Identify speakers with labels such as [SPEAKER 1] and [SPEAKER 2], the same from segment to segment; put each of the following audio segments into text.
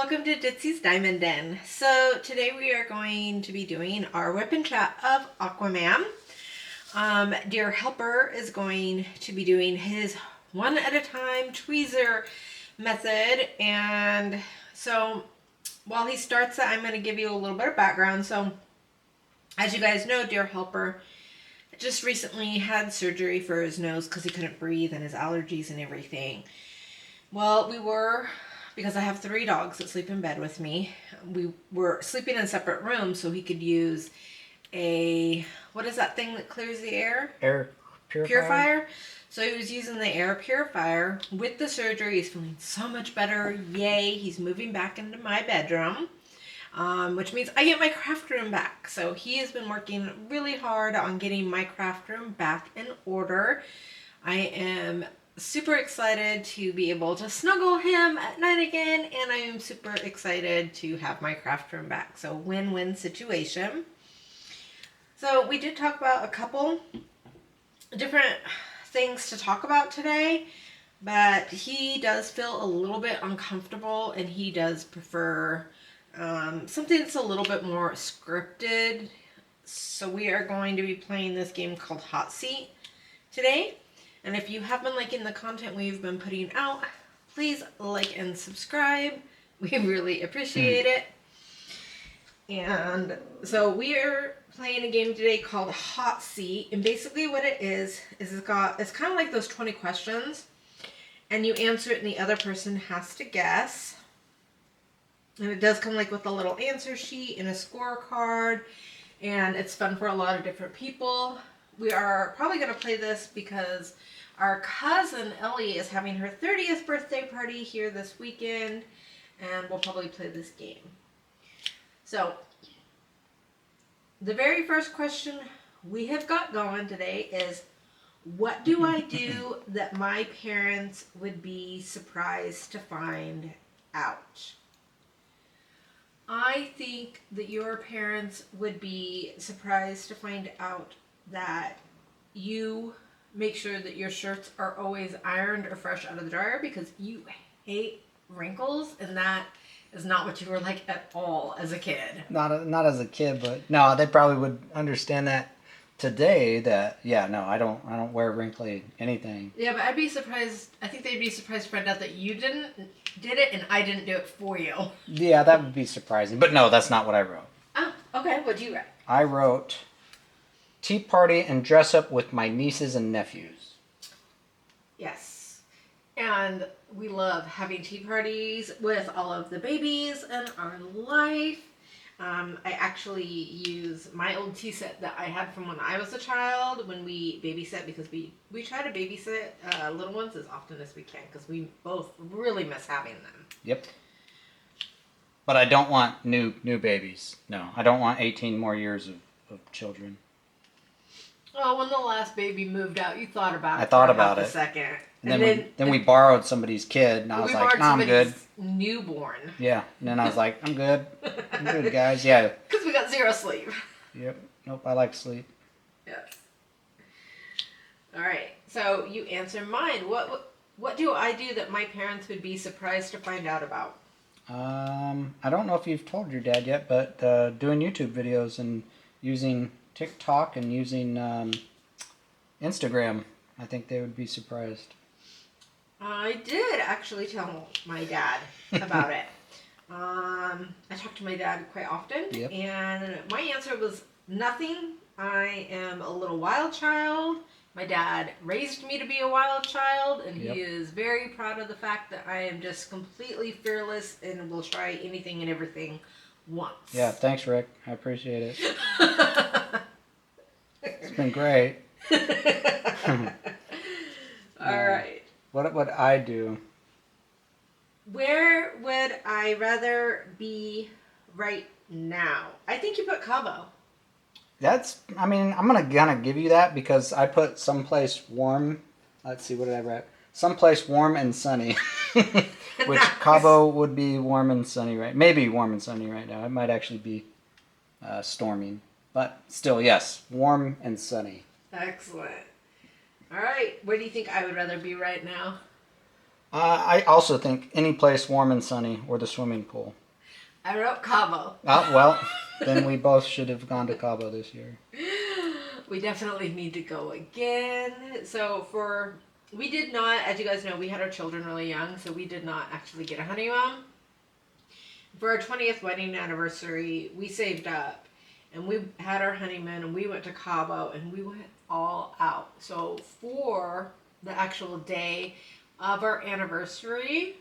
[SPEAKER 1] Welcome to Ditzy's Diamond Den. So today we are going to be doing our whip and chat of Aquaman. Dear Helper is going to be doing his one at a time tweezer method, and so while he starts it, I'm going to give you a little bit of background. So as you guys know, Dear Helper just recently had surgery for his nose because he couldn't breathe and his allergies and everything. Well, because I have 3 dogs that sleep in bed with me, we were sleeping in separate rooms so he could use what is that thing that clears the air?
[SPEAKER 2] Air purifier.
[SPEAKER 1] So he was using the air purifier. With the surgery, he's feeling so much better. Yay, he's moving back into my bedroom, which means I get my craft room back. So he has been working really hard on getting my craft room back in order. I am super excited to be able to snuggle him at night again, and I am super excited to have my craft room back. So win-win situation. So we did talk about a couple different things to talk about today, but he does feel a little bit uncomfortable and he does prefer something that's a little bit more scripted. So we are going to be playing this game called Hot Seat today. And if you have been liking the content we've been putting out, please like and subscribe. We really appreciate it. And so we are playing a game today called Hot Seat. And basically what it is it's kind of like those 20 questions. And you answer it and the other person has to guess. And it does come like with a little answer sheet and a scorecard. And it's fun for a lot of different people. We are probably going to play this because our cousin Ellie is having her 30th birthday party here this weekend, and we'll probably play this game. So, the very first question we have got going today is, what do I do that my parents would be surprised to find out? I think that your parents would be surprised to find out that you make sure that your shirts are always ironed or fresh out of the dryer because you hate wrinkles, and that is not what you were like at all as a kid.
[SPEAKER 2] Not as a kid, but no, they probably would understand that today. That I don't wear wrinkly anything.
[SPEAKER 1] Yeah, but I'd be surprised. I think they'd be surprised to find out that you did it and I didn't do it for you.
[SPEAKER 2] Yeah, that would be surprising. But no, that's not what I wrote.
[SPEAKER 1] Oh, okay. What'd you write?
[SPEAKER 2] I wrote tea party and dress up with my nieces and nephews.
[SPEAKER 1] Yes. And we love having tea parties with all of the babies in our life. I actually use my old tea set that I had from when I was a child when we babysit, because we try to babysit little ones as often as we can because we both really miss having them.
[SPEAKER 2] Yep. But I don't want new babies. No, I don't want 18 more years of children.
[SPEAKER 1] Oh, when the last baby moved out, you thought about it.
[SPEAKER 2] I thought about it.
[SPEAKER 1] A second.
[SPEAKER 2] And then we borrowed somebody's kid, and I was like, "No, I'm good."
[SPEAKER 1] Newborn.
[SPEAKER 2] Yeah, and then I was like, "I'm good. I'm good, guys." Yeah.
[SPEAKER 1] Because we got 0 sleep.
[SPEAKER 2] Yep. Nope. I like sleep.
[SPEAKER 1] Yes. All right. So you answer mine. What do I do that my parents would be surprised to find out about?
[SPEAKER 2] I don't know if you've told your dad yet, but doing YouTube videos and using TikTok and using Instagram, I think they would be surprised.
[SPEAKER 1] I did actually tell my dad about it. I talk to my dad quite often,
[SPEAKER 2] yep.
[SPEAKER 1] And my answer was nothing. I am a little wild child. My dad raised me to be a wild child, and
[SPEAKER 2] yep.
[SPEAKER 1] He is very proud of the fact that I am just completely fearless and will try anything and everything once.
[SPEAKER 2] Yeah, thanks, Rick. I appreciate it. It's been great.
[SPEAKER 1] All right.
[SPEAKER 2] What would I do?
[SPEAKER 1] Where would I rather be right now? I think you put Cabo.
[SPEAKER 2] I'm gonna give you that because I put someplace warm. Let's see, what did I write? Someplace warm and sunny. Which
[SPEAKER 1] Nice.
[SPEAKER 2] Cabo would be warm and sunny, right? Maybe warm and sunny right now. It might actually be storming. But still, yes, warm and sunny.
[SPEAKER 1] Excellent. All right. Where do you think I would rather be right now?
[SPEAKER 2] I also think any place warm and sunny or the swimming pool.
[SPEAKER 1] I wrote Cabo.
[SPEAKER 2] Well, then we both should have gone to Cabo this year.
[SPEAKER 1] We definitely need to go again. We did not, as you guys know, we had our children really young, so we did not actually get a honeymoon. For our 20th wedding anniversary, we saved up and we had our honeymoon and we went to Cabo and we went all out. So for the actual day of our anniversary,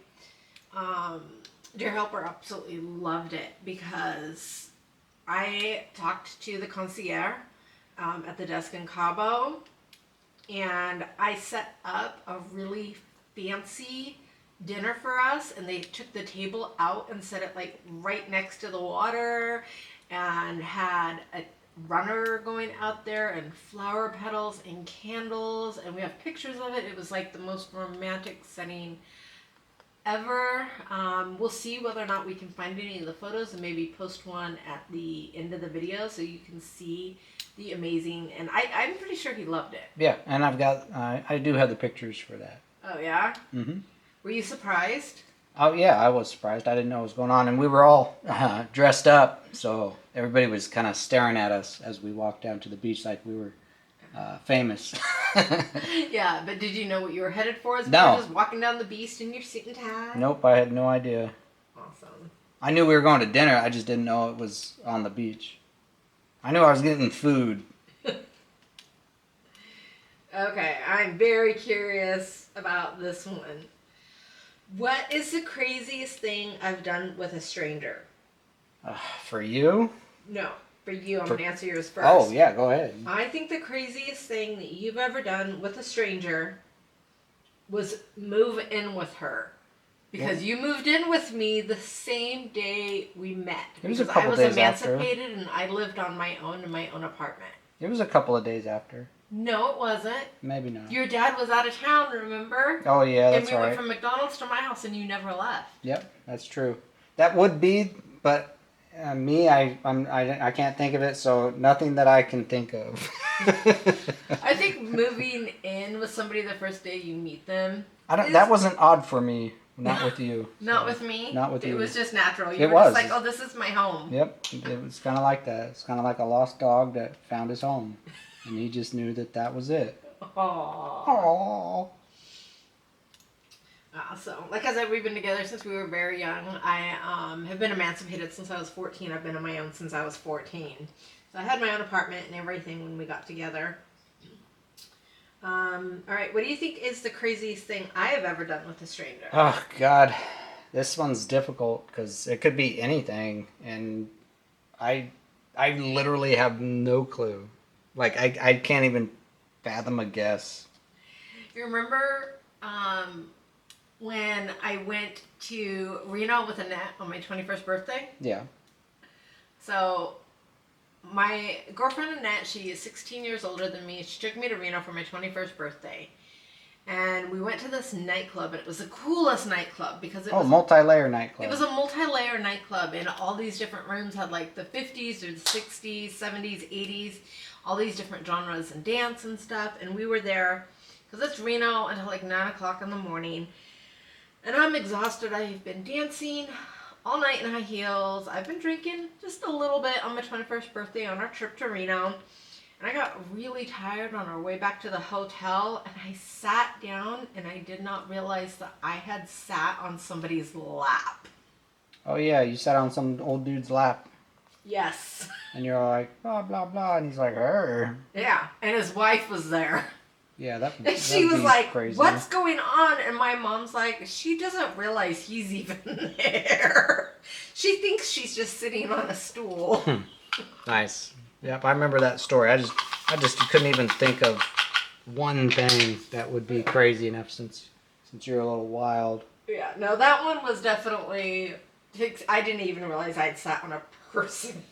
[SPEAKER 1] Dear Helper absolutely loved it because I talked to the concierge at the desk in Cabo, and I set up a really fancy dinner for us, and they took the table out and set it like right next to the water and had a runner going out there and flower petals and candles, and we have pictures of it. It was like the most romantic setting ever. We'll see whether or not we can find any of the photos and maybe post one at the end of the video so you can see the amazing, and I'm pretty sure he loved it.
[SPEAKER 2] Yeah, and I do have the pictures for that.
[SPEAKER 1] Oh yeah?
[SPEAKER 2] Mm-hmm.
[SPEAKER 1] Were you surprised?
[SPEAKER 2] Oh yeah, I was surprised. I didn't know what was going on, and we were all dressed up, so everybody was kind of staring at us as we walked down to the beach like we were famous.
[SPEAKER 1] Yeah, but did you know what you were headed for?
[SPEAKER 2] No.
[SPEAKER 1] You were just walking down the beach in your suit and tie?
[SPEAKER 2] Nope, I had no idea.
[SPEAKER 1] Awesome.
[SPEAKER 2] I knew we were going to dinner, I just didn't know it was on the beach. I knew I was getting food.
[SPEAKER 1] Okay, I'm very curious about this one. What is the craziest thing I've done with a stranger?
[SPEAKER 2] For you?
[SPEAKER 1] No, for you. I'm going to answer yours first.
[SPEAKER 2] Oh, yeah, go ahead.
[SPEAKER 1] I think the craziest thing that you've ever done with a stranger was move in with her. Because you moved in with me the same day we met.
[SPEAKER 2] It was a couple days after.
[SPEAKER 1] I was emancipated and I lived on my own in my own apartment.
[SPEAKER 2] It was a couple of days after.
[SPEAKER 1] No, it wasn't.
[SPEAKER 2] Maybe not.
[SPEAKER 1] Your dad was out of town, remember?
[SPEAKER 2] Oh, yeah, that's
[SPEAKER 1] right. And we
[SPEAKER 2] right.
[SPEAKER 1] went from McDonald's to my house and you never left.
[SPEAKER 2] Yep, that's true. That would be, but me, I can't think of it, so nothing that I can think of.
[SPEAKER 1] I think moving in with somebody the first day you meet them.
[SPEAKER 2] That wasn't odd for me. Not with you.
[SPEAKER 1] Not with me?
[SPEAKER 2] Not with you.
[SPEAKER 1] It was just natural.
[SPEAKER 2] It was.
[SPEAKER 1] Just like, oh, this is my home.
[SPEAKER 2] Yep. It was kind of like that. It's kind of like a lost dog that found his home. And he just knew that was it.
[SPEAKER 1] Aww.
[SPEAKER 2] Aww.
[SPEAKER 1] So, like I said, we've been together since we were very young. I have been emancipated since I was 14. I've been on my own since I was 14. So I had my own apartment and everything when we got together. All right, what do you think is the craziest thing I have ever done with a stranger?
[SPEAKER 2] Oh, God. This one's difficult because it could be anything. And I literally have no clue. Like, I can't even fathom a guess.
[SPEAKER 1] You remember when I went to Reno with Annette on my 21st birthday?
[SPEAKER 2] Yeah.
[SPEAKER 1] So my girlfriend Annette, she is 16 years older than me. She took me to Reno for my 21st birthday. And we went to this nightclub, and it was the coolest nightclub because it was
[SPEAKER 2] multi-layer nightclub.
[SPEAKER 1] It was a multi-layer nightclub, and all these different rooms had like the 50s or the 60s, 70s, 80s, all these different genres and dance and stuff. And we were there because it's Reno until like 9 o'clock in the morning. And I'm exhausted. I've been dancing all night in high heels. I've been drinking just a little bit on my 21st birthday on our trip to Reno. And I got really tired on our way back to the hotel, and I sat down, and I did not realize that I had sat on somebody's lap.
[SPEAKER 2] Oh, yeah, you sat on some old dude's lap.
[SPEAKER 1] Yes.
[SPEAKER 2] And you're all like, blah, blah, blah, and he's like, her.
[SPEAKER 1] Yeah, and his wife was there.
[SPEAKER 2] Yeah, that
[SPEAKER 1] And she was like,
[SPEAKER 2] crazy.
[SPEAKER 1] What's going on? And my mom's like, she doesn't realize he's even there. She thinks she's just sitting on a stool.
[SPEAKER 2] Nice. Yep, I remember that story. I just couldn't even think of one thing that would be crazy enough since you're a little wild.
[SPEAKER 1] Yeah, no, that one was definitely... I didn't even realize I'd sat on a person.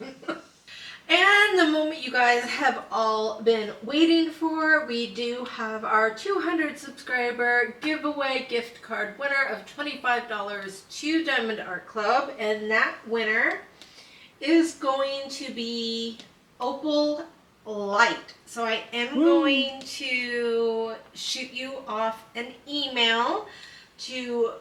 [SPEAKER 1] And the moment you guys have all been waiting for, we do have our 200 subscriber giveaway gift card winner of $25 to Diamond Art Club. And that winner is going to be Opal Light. So I am going to shoot you off an email to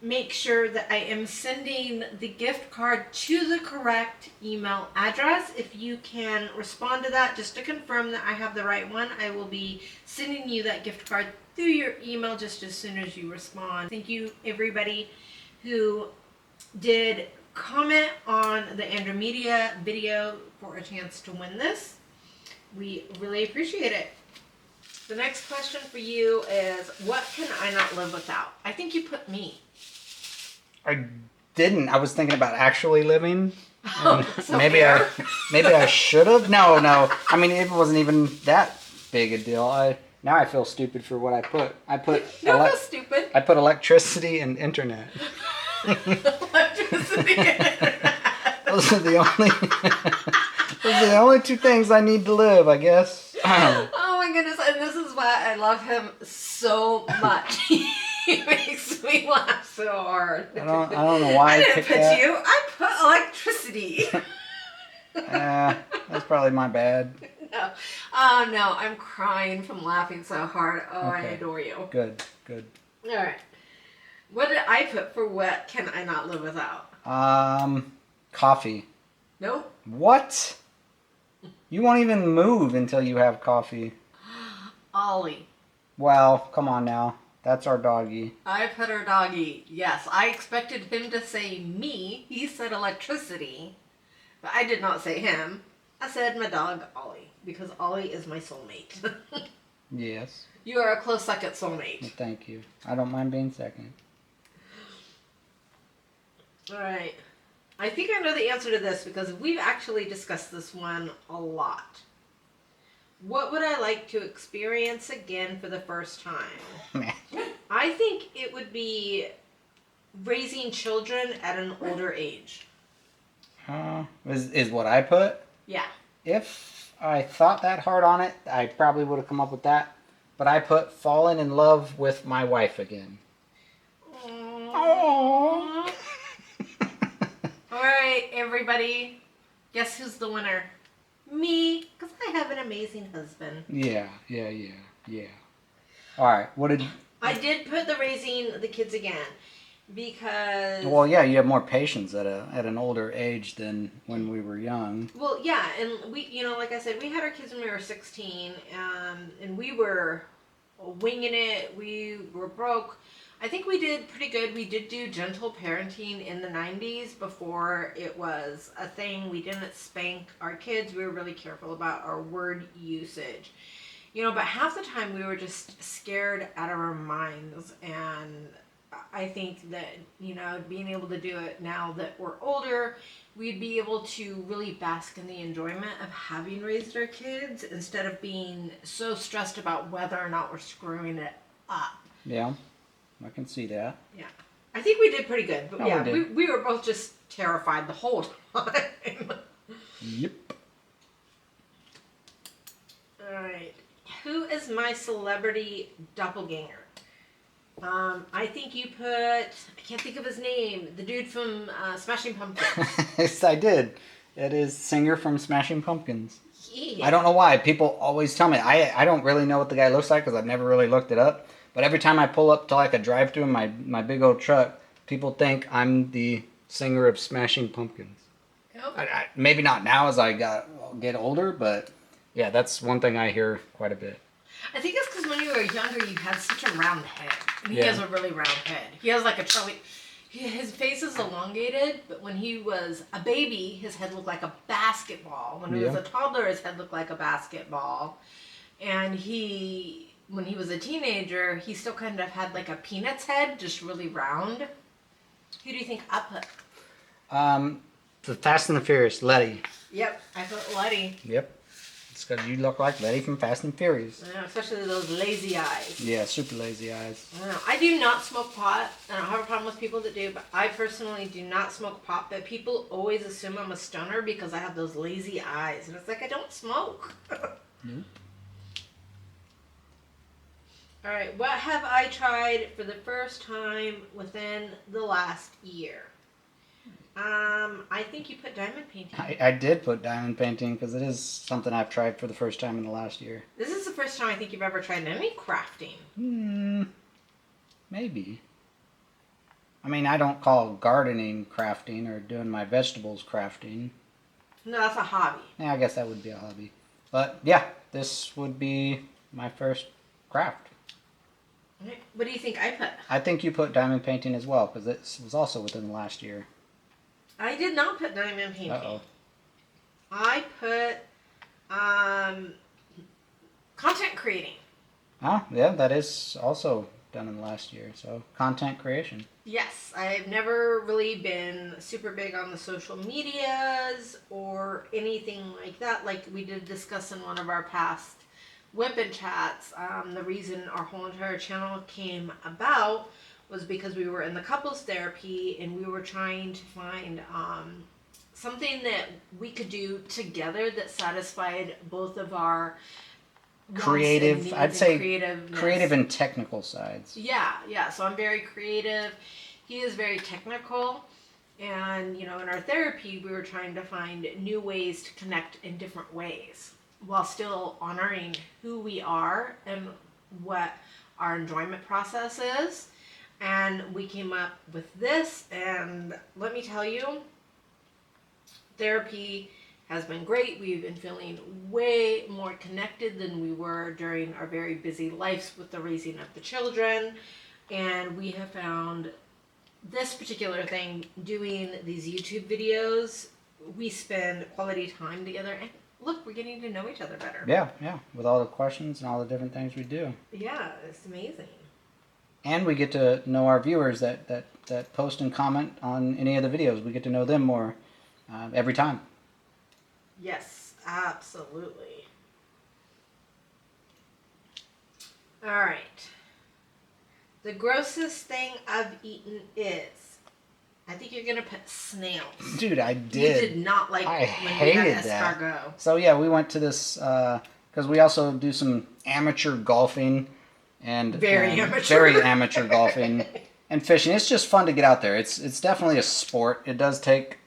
[SPEAKER 1] make sure that I am sending the gift card to the correct email address. If you can respond to that just to confirm that I have the right one, I will be sending you that gift card through your email just as soon as you respond. Thank you everybody who did comment on the Andromedia video for a chance to win this. We really appreciate it. The next question for you is, what can I not live without? I think you put me.
[SPEAKER 2] I didn't. I was thinking about actually living.
[SPEAKER 1] So
[SPEAKER 2] maybe I should have. No. I mean, it wasn't even that big a deal. Now I feel stupid for what I put. I put
[SPEAKER 1] no, feel stupid.
[SPEAKER 2] I put electricity and internet.
[SPEAKER 1] Electricity and internet.
[SPEAKER 2] Those are the only two things I need to live, I guess.
[SPEAKER 1] Oh my goodness, and this is why I love him so much. He makes me laugh so hard.
[SPEAKER 2] I don't know why
[SPEAKER 1] I didn't
[SPEAKER 2] picked
[SPEAKER 1] put
[SPEAKER 2] that.
[SPEAKER 1] you. I put electricity.
[SPEAKER 2] That's probably my bad.
[SPEAKER 1] No. Oh no, I'm crying from laughing so hard. Oh,
[SPEAKER 2] Okay.
[SPEAKER 1] I adore you.
[SPEAKER 2] Good.
[SPEAKER 1] All right. What did I put for what can I not live without?
[SPEAKER 2] Coffee.
[SPEAKER 1] Nope.
[SPEAKER 2] What? You won't even move until you have coffee.
[SPEAKER 1] Ollie.
[SPEAKER 2] Well, come on now. That's our doggy.
[SPEAKER 1] I put her doggy. Yes, I expected him to say me. He said electricity. But I did not say him. I said my dog, Ollie. Because Ollie is my soulmate.
[SPEAKER 2] Yes.
[SPEAKER 1] You are a close second soulmate.
[SPEAKER 2] Well, thank you. I don't mind being second.
[SPEAKER 1] Alright. I think I know the answer to this because we've actually discussed this one a lot. What would I like to experience again for the first time?
[SPEAKER 2] Man.
[SPEAKER 1] I think it would be raising children at an older age.
[SPEAKER 2] Is what I put?
[SPEAKER 1] Yeah.
[SPEAKER 2] If I thought that hard on it, I probably would have come up with that. But I put falling in love with my wife again.
[SPEAKER 1] Aww. Alright, everybody. Guess who's the winner? Me, because I have an amazing husband.
[SPEAKER 2] Yeah. All right. What did?
[SPEAKER 1] I did put the raising the kids again because.
[SPEAKER 2] Well, yeah, you have more patience at an older age than when we were young.
[SPEAKER 1] Well, yeah, and we, like I said, we had our kids when we were 16, and we were winging it. We were broke. I think we did pretty good. We did do gentle parenting in the 90s before it was a thing. We didn't spank our kids. We were really careful about our word usage. But half the time we were just scared out of our minds. And I think that, being able to do it now that we're older, we'd be able to really bask in the enjoyment of having raised our kids instead of being so stressed about whether or not we're screwing it up.
[SPEAKER 2] Yeah, I can see that.
[SPEAKER 1] Yeah. I think we did pretty good. But
[SPEAKER 2] Oh,
[SPEAKER 1] yeah,
[SPEAKER 2] we did.
[SPEAKER 1] we were both just terrified the whole time.
[SPEAKER 2] Yep.
[SPEAKER 1] Alright. Who is my celebrity doppelganger? I think you put, I can't think of his name, the dude from Smashing Pumpkins.
[SPEAKER 2] Yes, I did. It is singer from Smashing Pumpkins.
[SPEAKER 1] Yeah.
[SPEAKER 2] I don't know why. People always tell me. I don't really know what the guy looks like because I've never really looked it up. But every time I pull up to like a drive-thru in my big old truck, people think I'm the singer of Smashing Pumpkins.
[SPEAKER 1] Yep.
[SPEAKER 2] Maybe not now as I get older, but yeah, that's one thing I hear quite a bit.
[SPEAKER 1] I think it's because when you were younger, you had such a round head. And he
[SPEAKER 2] Yeah.
[SPEAKER 1] has a really round head. He has like a Charlie. His face is elongated, but when he was a baby, his head looked like a basketball. When he was
[SPEAKER 2] Yeah.
[SPEAKER 1] a toddler, his head looked like a basketball. And when he was a teenager, he still kind of had like a peanut's head, just really round. Who do you think I put?
[SPEAKER 2] The Fast and the Furious, Letty.
[SPEAKER 1] Yep, I put Letty.
[SPEAKER 2] Yep. It's because you look like Letty from Fast and Furious.
[SPEAKER 1] Yeah, especially those lazy eyes.
[SPEAKER 2] Yeah, super lazy eyes.
[SPEAKER 1] I don't know. I do not smoke pot. I don't have a problem with people that do, but I personally do not smoke pot. But people always assume I'm a stoner because I have those lazy eyes. And it's like, I don't smoke.
[SPEAKER 2] Nope.
[SPEAKER 1] Alright, what have I tried for the first time within the last year? I think you put diamond painting.
[SPEAKER 2] I did put diamond painting because it is something I've tried for the first time in the last year.
[SPEAKER 1] This is the first time I think you've ever tried any crafting.
[SPEAKER 2] Maybe. I mean, I don't call gardening crafting or doing my vegetables crafting.
[SPEAKER 1] No, that's a hobby.
[SPEAKER 2] Yeah, I guess that would be a hobby. But yeah, this would be my first craft.
[SPEAKER 1] What do you think I put?
[SPEAKER 2] I think you put diamond painting as well, because this was also within the last year.
[SPEAKER 1] I did not put diamond painting.
[SPEAKER 2] Uh-oh.
[SPEAKER 1] I put content creating.
[SPEAKER 2] Ah, yeah, that is also done in the last year. So, content creation.
[SPEAKER 1] Yes, I've never really been super big on the social medias or anything like that. Like we did discuss in one of our past WIP chats, the reason our whole entire channel came about was because we were in the couples therapy and we were trying to find something that we could do together that satisfied both of our
[SPEAKER 2] Creative, I'd say
[SPEAKER 1] creativeness.
[SPEAKER 2] creative and technical sides.
[SPEAKER 1] Yeah. So I'm very creative. He is very technical. And, in our therapy, we were trying to find new ways to connect in different ways while still honoring who we are and what our enjoyment process is. And we came up with this. And let me tell you, therapy has been great. We've been feeling way more connected than we were during our very busy lives with the raising of the children. And we have found this particular thing, doing these YouTube videos, we spend quality time together. And look, we're getting to know each other better.
[SPEAKER 2] Yeah, with all the questions and all the different things we do.
[SPEAKER 1] Yeah, it's amazing.
[SPEAKER 2] And we get to know our viewers that post and comment on any of the videos. We get to know them more every time.
[SPEAKER 1] Yes, absolutely. All right. The grossest thing I've eaten is, I think you're going to put snails.
[SPEAKER 2] Dude, I did.
[SPEAKER 1] You did not like
[SPEAKER 2] I
[SPEAKER 1] when
[SPEAKER 2] hated
[SPEAKER 1] we had
[SPEAKER 2] that.
[SPEAKER 1] escargot.
[SPEAKER 2] So yeah, we went to this, because we also do some amateur golfing. And
[SPEAKER 1] Very amateur.
[SPEAKER 2] Very amateur golfing and fishing. It's just fun to get out there. It's definitely a sport. It does take...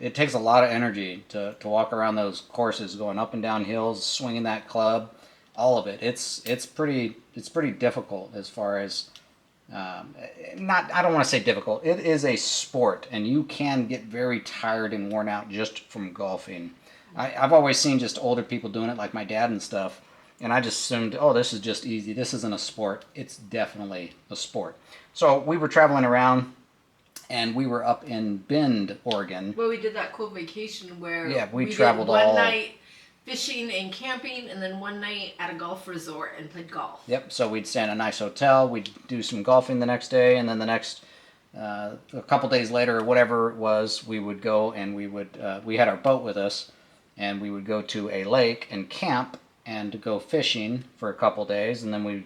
[SPEAKER 2] it takes a lot of energy to walk around those courses, going up and down hills, swinging that club, all of it. It's pretty difficult as far as not. I don't want to say difficult. It is a sport, and you can get very tired and worn out just from golfing. I've always seen just older people doing it, like my dad and stuff, and I just assumed, oh, this is just easy. This isn't a sport. It's definitely a sport. So we were traveling around. And we were up in Bend, Oregon.
[SPEAKER 1] Well, we did that cool vacation where
[SPEAKER 2] we traveled
[SPEAKER 1] did one
[SPEAKER 2] all
[SPEAKER 1] night fishing and camping, and then one night at a golf resort and played golf.
[SPEAKER 2] Yep. So we'd stay in a nice hotel. We'd do some golfing the next day, and then the next a couple days later, or whatever it was, we would go and we had our boat with us, and we would go to a lake and camp and go fishing for a couple days, and then we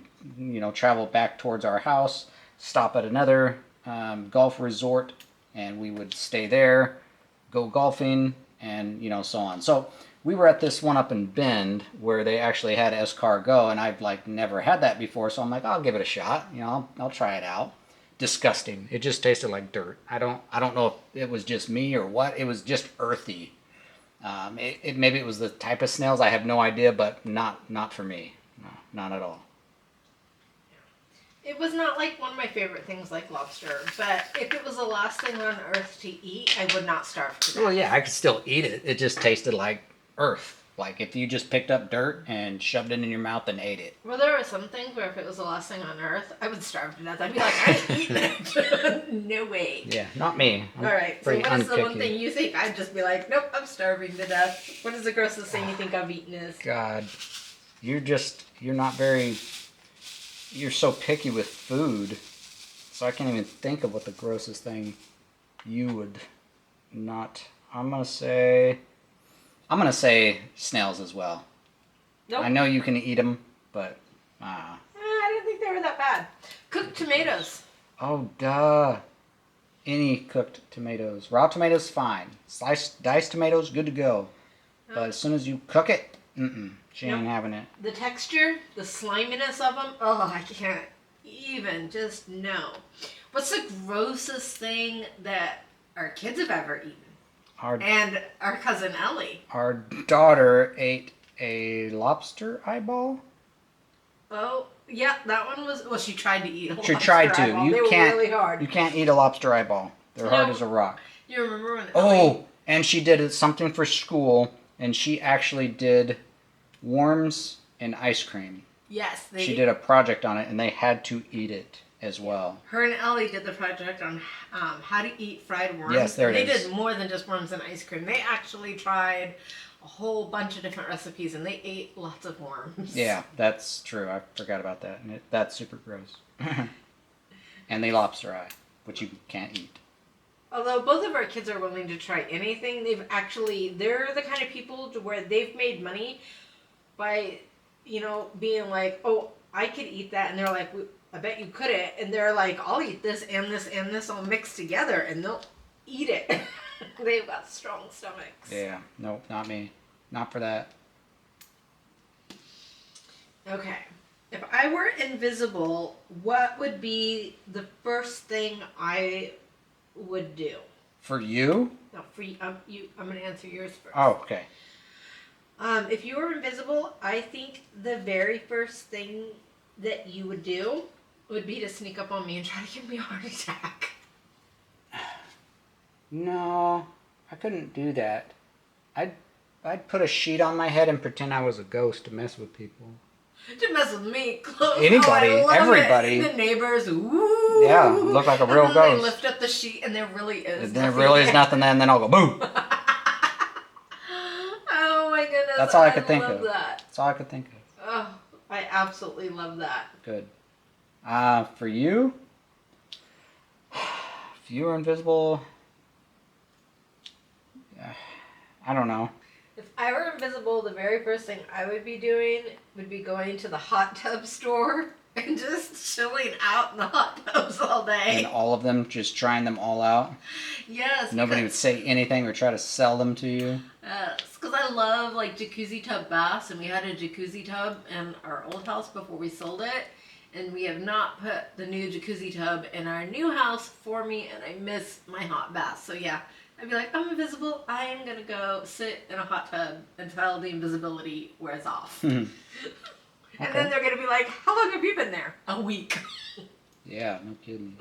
[SPEAKER 2] travel back towards our house, stop at another golf resort, and we would stay there, go golfing, and so on. So we were at this one up in Bend where they actually had escargot, and I've never had that before, so I'm like, I'll give it a shot. I'll try it out. Disgusting. It just tasted like dirt. I don't know if it was just me or what. It was just earthy. Maybe it was the type of snails. I have no idea, but not for me. No, not at all.
[SPEAKER 1] It was not one of my favorite things like lobster, but if it was the last thing on earth to eat, I would not starve to death.
[SPEAKER 2] Well, yeah, I could still eat it. It just tasted like earth. Like if you just picked up dirt and shoved it in your mouth and ate it.
[SPEAKER 1] Well, there are some things where if it was the last thing on earth, I would starve to death. I'd be like, I ain't eating it. No way.
[SPEAKER 2] Yeah, not me.
[SPEAKER 1] All right, so what is the one thing you think? I'd just be like, nope, I'm starving to death. What is the grossest thing you think I've eaten is?
[SPEAKER 2] God, you're not very... You're so picky with food, so I can't even think of what the grossest thing you would not... I'm gonna say snails as well.
[SPEAKER 1] Nope.
[SPEAKER 2] I know you can eat them, but
[SPEAKER 1] I didn't think they were that bad. Cooked tomatoes.
[SPEAKER 2] Oh, duh. Any cooked tomatoes. Raw tomatoes, fine. Diced tomatoes, good to go. But as soon as you cook it, she ain't having it.
[SPEAKER 1] The texture, the sliminess of them, I can't even just know. What's the grossest thing that our kids have ever eaten? And our cousin Ellie.
[SPEAKER 2] Our daughter ate a lobster eyeball.
[SPEAKER 1] Oh, Yeah, that one was. Well, she tried to eat a
[SPEAKER 2] She
[SPEAKER 1] lobster
[SPEAKER 2] tried to.
[SPEAKER 1] eyeball.
[SPEAKER 2] You
[SPEAKER 1] They were
[SPEAKER 2] can't.
[SPEAKER 1] really hard.
[SPEAKER 2] You can't eat a lobster eyeball. They're hard
[SPEAKER 1] No.
[SPEAKER 2] as a rock.
[SPEAKER 1] You remember when?
[SPEAKER 2] Oh, and she did something for school, and she actually did worms and ice cream.
[SPEAKER 1] Yes,
[SPEAKER 2] She did a project on it, and they had to eat it as well.
[SPEAKER 1] Her and Ellie did the project on how to eat fried worms.
[SPEAKER 2] Yes, there it
[SPEAKER 1] They
[SPEAKER 2] is.
[SPEAKER 1] did more than just worms and ice cream. They actually tried a whole bunch of different recipes, and they ate lots of worms.
[SPEAKER 2] Yeah, that's true. I forgot about that. And that's super gross. And the lobster eye, which you can't eat.
[SPEAKER 1] Although both of our kids are willing to try anything, they're the kind of people to where they've made money by, being like, oh, I could eat that. And they're like, I bet you couldn't. And they're like, I'll eat this and this and this all mixed together. And they'll eat it. They've got strong stomachs.
[SPEAKER 2] Yeah, nope, not me. Not for that.
[SPEAKER 1] Okay. If I were invisible, what would be the first thing I would do?
[SPEAKER 2] For you?
[SPEAKER 1] No, for you. I'm going to answer yours first.
[SPEAKER 2] Oh, okay.
[SPEAKER 1] If you were invisible, I think the very first thing that you would do would be to sneak up on me and try to give me a heart attack.
[SPEAKER 2] No, I couldn't do that. I'd put a sheet on my head and pretend I was a ghost to mess with people.
[SPEAKER 1] To mess with me, close.
[SPEAKER 2] Anybody,
[SPEAKER 1] I love
[SPEAKER 2] everybody.
[SPEAKER 1] It. The neighbors, ooh.
[SPEAKER 2] Yeah, look like a real
[SPEAKER 1] and then
[SPEAKER 2] ghost.
[SPEAKER 1] They lift up the sheet and there really is
[SPEAKER 2] There really is nothing there, and then I'll go boom.
[SPEAKER 1] Oh my goodness.
[SPEAKER 2] That's all I could think of.
[SPEAKER 1] That.
[SPEAKER 2] That's all I could think of.
[SPEAKER 1] Oh, I absolutely love that.
[SPEAKER 2] Good. For you, if you were invisible, I don't know.
[SPEAKER 1] If I were invisible, the very first thing I would be doing would be going to the hot tub store and just chilling out in the hot tubs all day.
[SPEAKER 2] And all of them, just trying them all out.
[SPEAKER 1] Yes.
[SPEAKER 2] Nobody would say anything or try to sell them to you.
[SPEAKER 1] Because I love like jacuzzi tub baths, and we had a jacuzzi tub in our old house before we sold it, and we have not put the new jacuzzi tub in our new house for me, and I miss my hot bath. So yeah, I'd be like, I'm invisible. I am gonna go sit in a hot tub until the invisibility wears off. And then they're gonna be like, how long have you been there? A week.
[SPEAKER 2] Yeah, no kidding.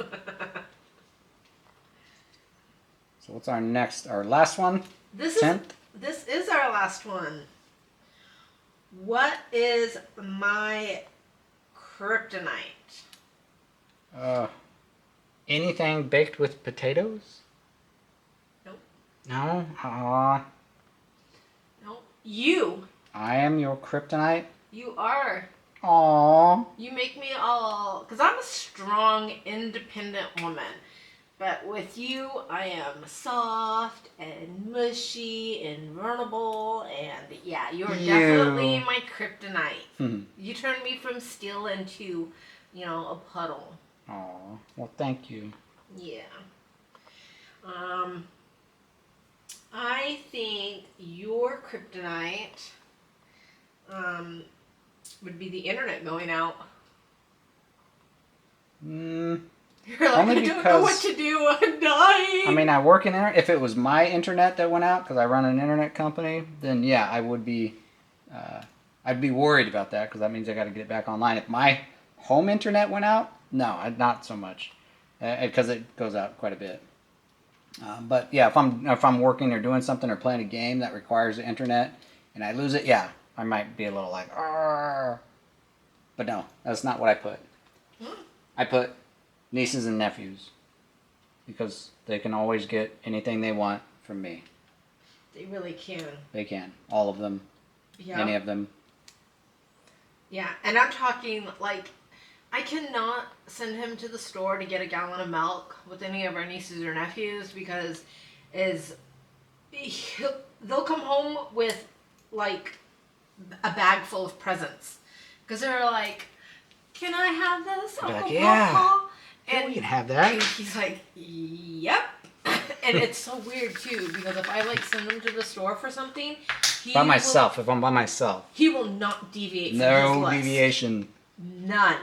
[SPEAKER 2] So what's our last one?
[SPEAKER 1] This
[SPEAKER 2] 10th?
[SPEAKER 1] This is our last one. What is my kryptonite?
[SPEAKER 2] Anything baked with potatoes?
[SPEAKER 1] Nope.
[SPEAKER 2] No?
[SPEAKER 1] Nope. You.
[SPEAKER 2] I am your kryptonite?
[SPEAKER 1] You are.
[SPEAKER 2] Aww.
[SPEAKER 1] You make me all... Because I'm a strong, independent woman. But with you, I am soft and mushy and vulnerable. And yeah, you're definitely my kryptonite. You turned me from steel into, a puddle.
[SPEAKER 2] Aww. Well, thank you.
[SPEAKER 1] Yeah. I think your kryptonite would be the internet going out. You're like,
[SPEAKER 2] Only
[SPEAKER 1] I don't know what to do. I'm dying.
[SPEAKER 2] I mean, I work in internet. If it was my internet that went out, because I run an internet company, then yeah, I would be. I'd be worried about that because that means I got to get it back online. If my home internet went out, no, not so much, because it goes out quite a bit. But yeah, if I'm working or doing something or playing a game that requires the internet and I lose it, yeah, I might be a little like, argh. But no, that's not what I put. I put nieces and nephews because they can always get anything they want from me.
[SPEAKER 1] They really can.
[SPEAKER 2] They can, all of them, any of them.
[SPEAKER 1] Yeah, and I'm talking like, I cannot send him to the store to get a gallon of milk with any of our nieces or nephews because they'll come home with like a bag full of presents because they're like, can I have this, Uncle
[SPEAKER 2] Like, yeah.
[SPEAKER 1] Papa? And
[SPEAKER 2] we can have that.
[SPEAKER 1] And he's like, yep. And it's so weird too because if I like send him to the store for something,
[SPEAKER 2] if I'm by myself,
[SPEAKER 1] he will not deviate from his
[SPEAKER 2] no
[SPEAKER 1] list.
[SPEAKER 2] deviation.
[SPEAKER 1] None.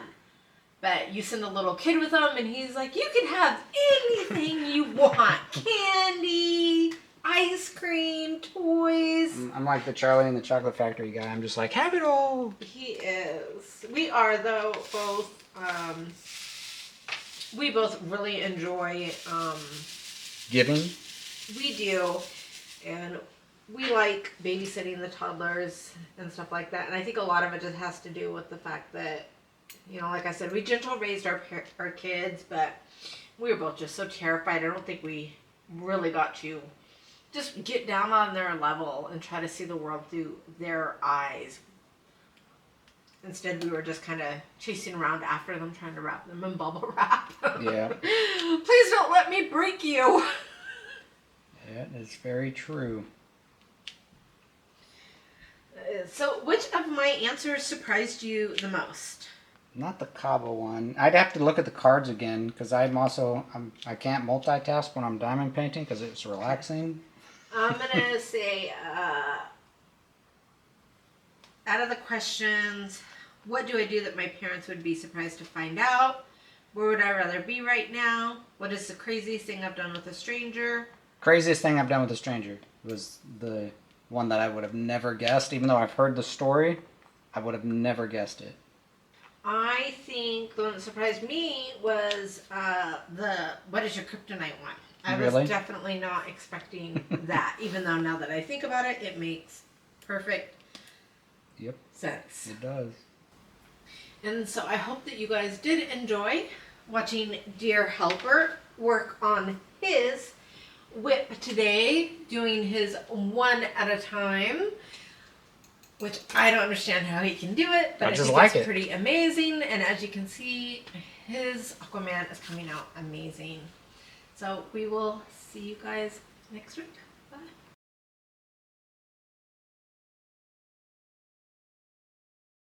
[SPEAKER 1] But you send a little kid with him and he's like, you can have anything you want. Candy, ice cream, toys.
[SPEAKER 2] I'm like the Charlie and the Chocolate Factory guy. I'm just like, have it all.
[SPEAKER 1] He is. We are, though, both. We both really enjoy.
[SPEAKER 2] Giving?
[SPEAKER 1] We do. And we like babysitting the toddlers and stuff like that. And I think a lot of it just has to do with the fact that, you know, like I said, we gentle raised our kids, but we were both just so terrified. I don't think we really got to just get down on their level and try to see the world through their eyes. Instead, we were just kind of chasing around after them, trying to wrap them in bubble wrap.
[SPEAKER 2] Yeah.
[SPEAKER 1] Please don't let me break you.
[SPEAKER 2] Yeah, it's very true.
[SPEAKER 1] So, which of my answers surprised you the most?
[SPEAKER 2] Not the Cabo one. I'd have to look at the cards again because I can't multitask when I'm diamond painting because it's relaxing.
[SPEAKER 1] I'm gonna say, out of the questions, what do I do that my parents would be surprised to find out? Where would I rather be right now? What is the craziest thing I've done with a stranger?
[SPEAKER 2] Craziest thing I've done with a stranger was the one that I would have never guessed. Even though I've heard the story, I would have never guessed it.
[SPEAKER 1] I think the one that surprised me was the what is your kryptonite one. I
[SPEAKER 2] Really?
[SPEAKER 1] was definitely not expecting that, even though now that I think about it, it makes perfect sense.
[SPEAKER 2] It does.
[SPEAKER 1] And so I hope that you guys did enjoy watching Dear Helper work on his WIP today, doing his one at a time, which I don't understand how he can do it, but I think it's pretty amazing. And as you can see, his Aquaman is coming out amazing. So we will see you guys next week.